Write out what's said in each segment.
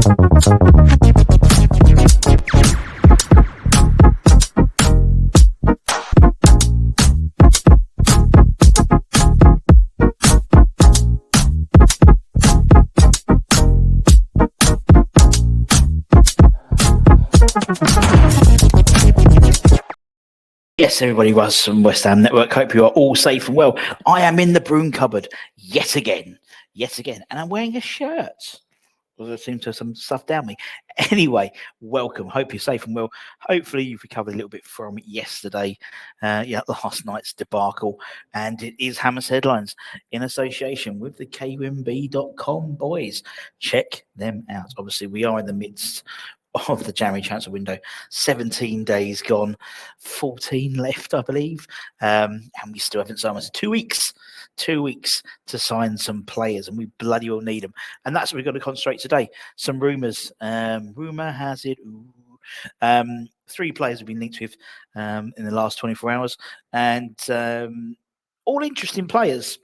Yes, everybody, Russ from West Ham Network. Hope you are all safe and well. I am in the broom cupboard yet again, and I'm wearing a shirt. There seems to have some stuff down me. Anyway, welcome. Hope you're safe and well. Hopefully you've recovered a little bit from yesterday, last night's debacle. And it is Hammers Headlines in association with the kwmb.com boys. Check them out. Obviously, we are in the midst of the January transfer window. 17 days gone, 14 left, I believe. And we still haven't signed. 2 weeks. 2 weeks to sign some players, and we bloody well need them. And that's what we're going to concentrate today. Some rumours. Rumour has it. 3 players have been linked with in the last 24 hours. And all interesting players.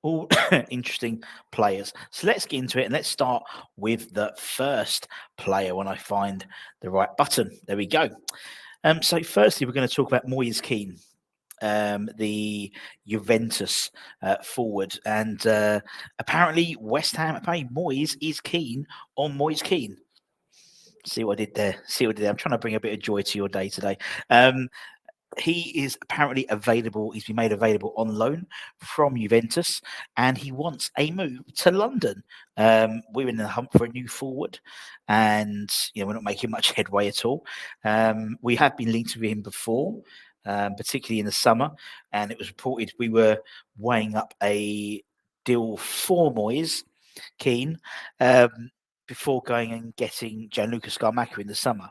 All interesting players. So let's get into it, and let's start with the first player when I find the right button. There we go. So firstly, we're going to talk about Moise Kean, the Juventus forward. And apparently Moyes is keen on Moise Kean. See what I did there? I'm trying to bring a bit of joy to your day today. He is apparently available. He's been made available on loan from Juventus, and he wants a move to London. We're in the hunt for a new forward, and we're not making much headway at all. We have been linked with him before, particularly in the summer, and it was reported we were weighing up a deal for Moise Kean before going and getting Gianluca Scamacca in the summer.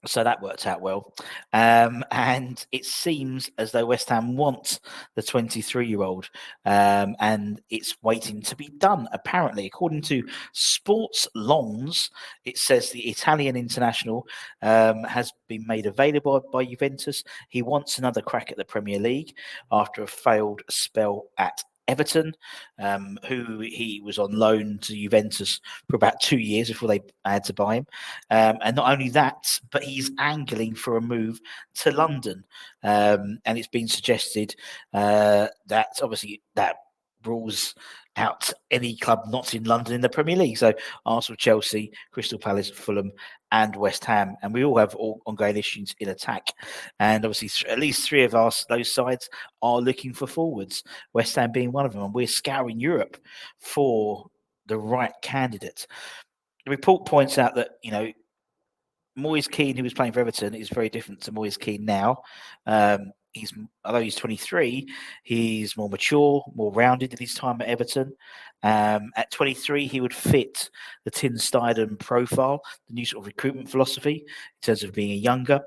So that worked out well. And it seems as though West Ham wants the 23-year-old, and it's waiting to be done, apparently. According to Sports Lons, it says the Italian international has been made available by Juventus. He wants another crack at the Premier League after a failed spell at Everton, who he was on loan to Juventus for about 2 years before they had to buy him. And not only that, but he's angling for a move to London. And it's been suggested that obviously that rules out any club not in London in the Premier League. So Arsenal, Chelsea, Crystal Palace, Fulham, and West Ham. And we all have ongoing issues in attack. And obviously at least 3 of those sides are looking for forwards, West Ham being one of them. And we're scouring Europe for the right candidate. The report points out that, Moise Kean, who was playing for Everton, is very different to Moise Kean now. Although he's 23, he's more mature, more rounded than his time at Everton. At 23, he would fit the Tin Steidem profile, the new sort of recruitment philosophy in terms of being a younger,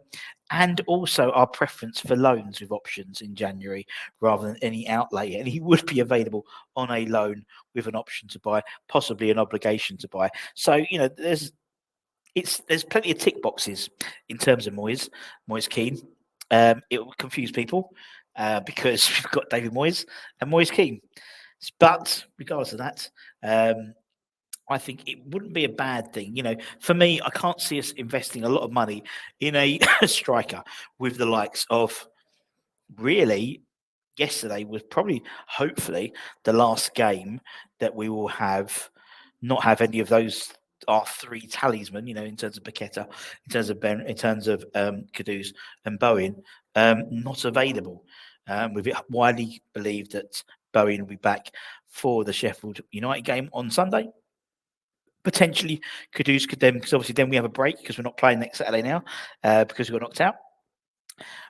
and also our preference for loans with options in January rather than any outlay. And he would be available on a loan with an option to buy, possibly an obligation to buy. So, there's plenty of tick boxes in terms of Moise Kean. It will confuse people because we've got David Moyes and Moise Kean. But regardless of that, I think it wouldn't be a bad thing. For me, I can't see us investing a lot of money in a striker with the likes of, really, yesterday was probably, hopefully, the last game that we will not have any of those, our 3 talisman, in terms of Paqueta, in terms of Ben, in terms of Kudus and Bowen, not available. We've widely believed that Bowen will be back for the Sheffield United game on Sunday. Potentially Kudus could then, because obviously then we have a break because we're not playing next Saturday now because we got knocked out.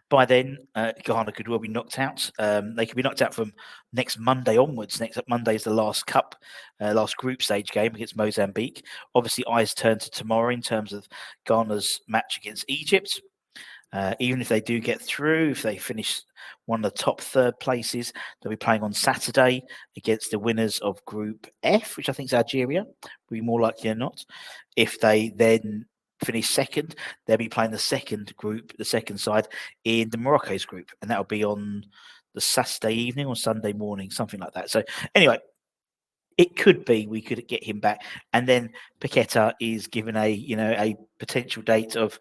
By then, Ghana could well be knocked out. They could be knocked out from next Monday onwards. Next Monday is the last group stage game against Mozambique. Obviously, eyes turn to tomorrow in terms of Ghana's match against Egypt. Even if they do get through, if they finish one of the top 3rd places, they'll be playing on Saturday against the winners of Group F, which I think is Algeria, will be more likely than not. If they then finish 2nd, they'll be playing the second side in the Morocco's group, and that'll be on the Saturday evening or Sunday morning, something like that. So anyway, it could be we could get him back, and then Paqueta is given a potential date of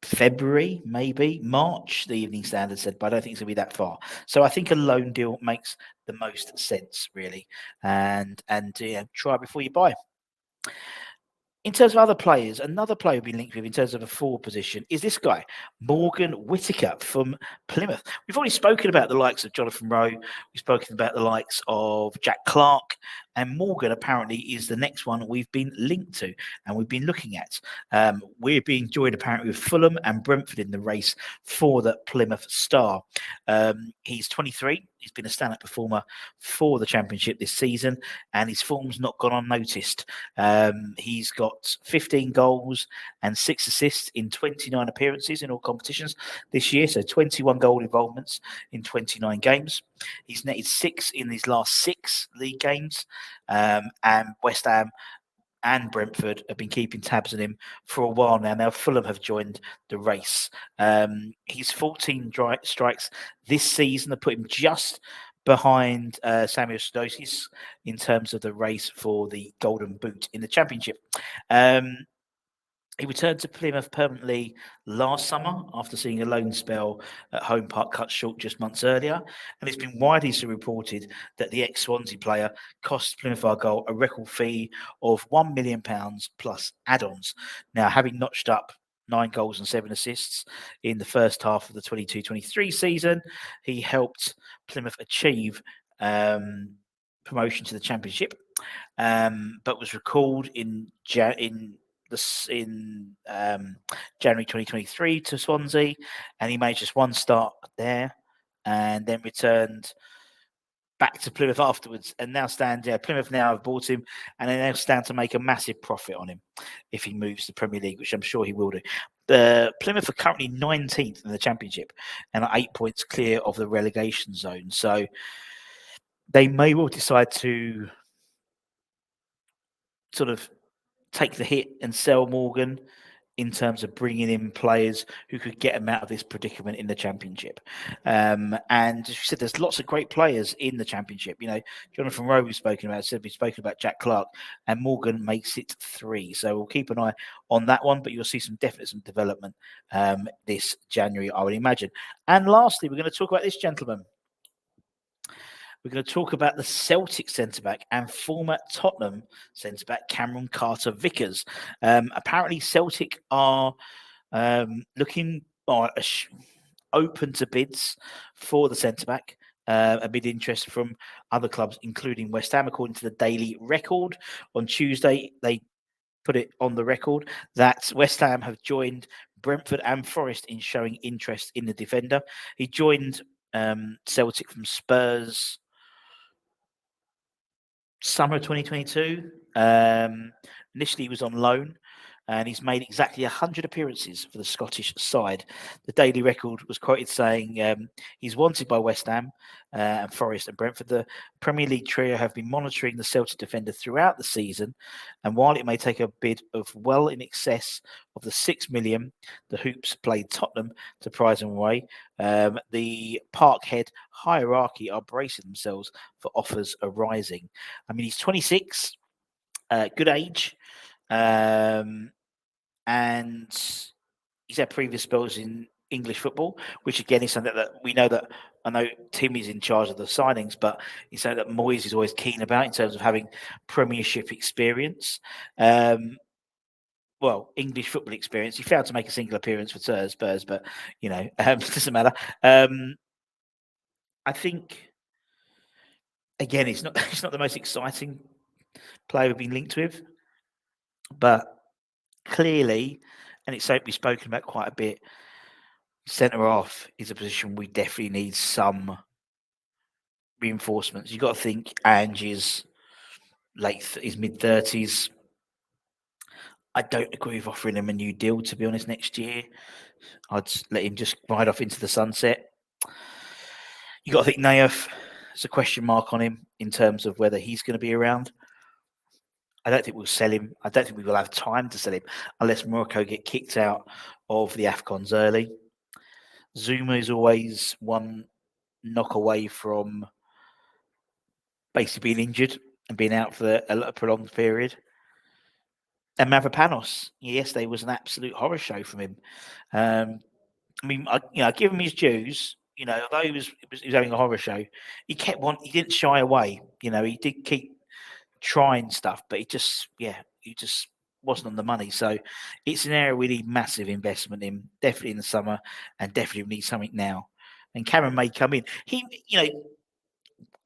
February, maybe March. The Evening Standard said, but I don't think it's going to be that far. So I think a loan deal makes the most sense, really, and try before you buy. In terms of other players, another player we've been linked with in terms of a forward position is this guy, Morgan Whittaker from Plymouth. We've already spoken about the likes of Jonathan Rowe. We've spoken about the likes of Jack Clark. And Morgan apparently is the next one we've been linked to and we've been looking at. We're being joined apparently with Fulham and Brentford in the race for the Plymouth Star. He's 23. He's been a stand-up performer for the Championship this season, and his form's not gone unnoticed. He's got 15 goals and 6 assists in 29 appearances in all competitions this year, so 21 goal involvements in 29 games. He's netted 6 in his last 6 league games, and West Ham and Brentford have been keeping tabs on him for a while now. Now Fulham have joined the race. He's 14 strikes this season that put him just behind Samuel Stosis in terms of the race for the Golden Boot in the Championship. He returned to Plymouth permanently last summer after seeing a loan spell at Home Park cut short just months earlier. And it's been widely reported that the ex-Swansea player cost Plymouth Argyle a record fee of £1 million plus add-ons. Now, having notched up 9 goals and 7 assists in the first half of the 22-23 season, he helped Plymouth achieve promotion to the Championship, but was recalled in January 2023 to Swansea, and he made just 1 start there, and then returned back to Plymouth afterwards, and now Plymouth now have bought him, and they now stand to make a massive profit on him if he moves to Premier League, which I'm sure he will do. Plymouth are currently 19th in the Championship and are 8 points clear of the relegation zone, so they may well decide to sort of take the hit and sell Morgan in terms of bringing in players who could get him out of this predicament in the Championship. And as you said, there's lots of great players in the Championship. Jonathan Rowe we've spoken about, Jack Clark, and Morgan makes it 3. So we'll keep an eye on that one, but you'll see some development this January, I would imagine. And lastly, we're going to talk about this gentleman. We're going to talk about the Celtic centre-back and former Tottenham centre-back Cameron Carter-Vickers. Apparently, Celtic are open to bids for the centre-back amid interest from other clubs, including West Ham. According to the Daily Record, on Tuesday, they put it on the record that West Ham have joined Brentford and Forest in showing interest in the defender. He joined Celtic from Spurs summer 2022. Initially, he was on loan, and he's made exactly 100 appearances for the Scottish side. The Daily Record was quoted saying he's wanted by West Ham and Forest and Brentford. The Premier League trio have been monitoring the Celtic defender throughout the season, and while it may take a bid of well in excess of the £6 million the Hoops played Tottenham to prize him away, the Parkhead hierarchy are bracing themselves for offers arising. I mean, he's 26, good age, and he's had previous spells in English football, which again is something that we know that I know Timmy's in charge of the signings, but it's something that Moyes is always keen about in terms of having Premiership experience. English football experience. He failed to make a single appearance for Spurs, but it doesn't matter. I think again, it's not the most exciting player we've been linked with, but clearly, and it's something we've spoken about quite a bit, centre half is a position we definitely need some reinforcements. You've got to think Ange is his mid-30s. I don't agree with offering him a new deal, to be honest, next year. I'd let him just ride off into the sunset. You've got to think Naif. There's a question mark on him in terms of whether he's going to be around. I don't think we'll sell him. I don't think we will have time to sell him unless Morocco get kicked out of the AFCONs early. Zuma is always one knock away from basically being injured and being out for a prolonged period. And Mavropanos, yesterday was an absolute horror show from him. I mean, I give him his dues. Although he was having a horror show, he didn't shy away. He did keep trying stuff, but he just wasn't on the money. So it's an area we need massive investment in, definitely in the summer, and definitely need something now. And Cameron may come in.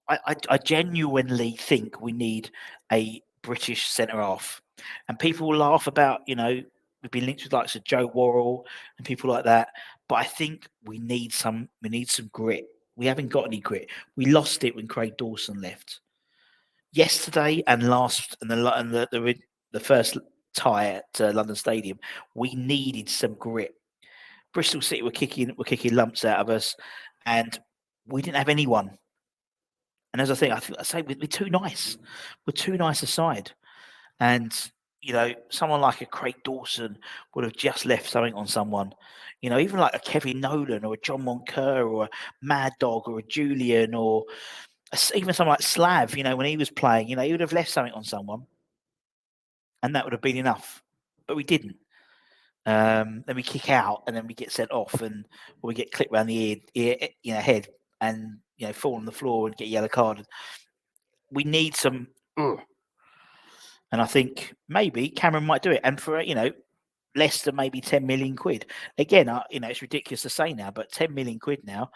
I genuinely think we need a British centre half, and people will laugh about we've been linked with likes of Joe Worrell and people like that, but I think we need some grit. We haven't got any grit. We lost it when Craig Dawson left. Yesterday and the first tie at London Stadium, we needed some grit. Bristol City were kicking lumps out of us, and we didn't have anyone. And as I say we're too nice. We're too nice a side. And, someone like a Craig Dawson would have just left something on someone. Even like a Kevin Nolan or a John Moncur or a Mad Dog or a Julian or even someone like Slav, when he was playing, he would have left something on someone. And that would have been enough. But we didn't. Then we kick out and then we get sent off and we get clipped around the head and, fall on the floor and get yellow carded. We need some, and I think maybe Cameron might do it. And for less than maybe 10 million quid. Again, it's ridiculous to say now, but 10 million quid now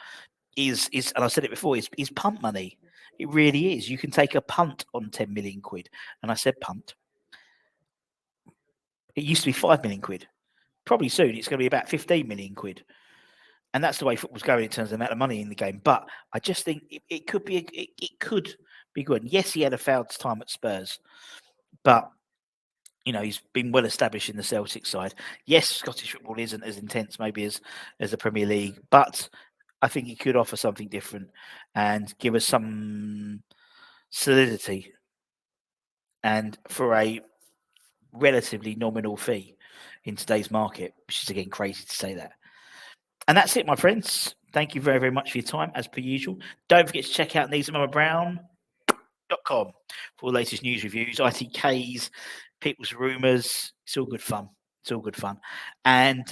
is, and I said it before, is punt money. It really is. You can take a punt on 10 million quid, and I said punt. It used to be 5 million quid. Probably soon it's going to be about 15 million quid. And that's the way football's going in terms of the amount of money in the game. But I just think it could be good. And yes, he had a failed time at Spurs, but he's been well established in the Celtic side. Yes, Scottish football isn't as intense maybe as the Premier League, but I think he could offer something different and give us some solidity, and for a relatively nominal fee in today's market, which is again crazy to say that. And that's it, my friends. Thank you very, very much for your time, as per usual. Don't forget to check out neesandmamabrown.com for the latest news reviews, ITKs, people's rumours. It's all good fun. And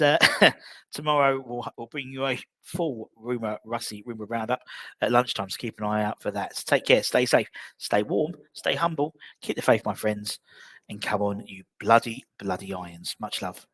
tomorrow we'll bring you a full rumour roundup at lunchtime, so keep an eye out for that. So take care, stay safe, stay warm, stay humble, keep the faith, my friends, and come on, you bloody, bloody Irons. Much love.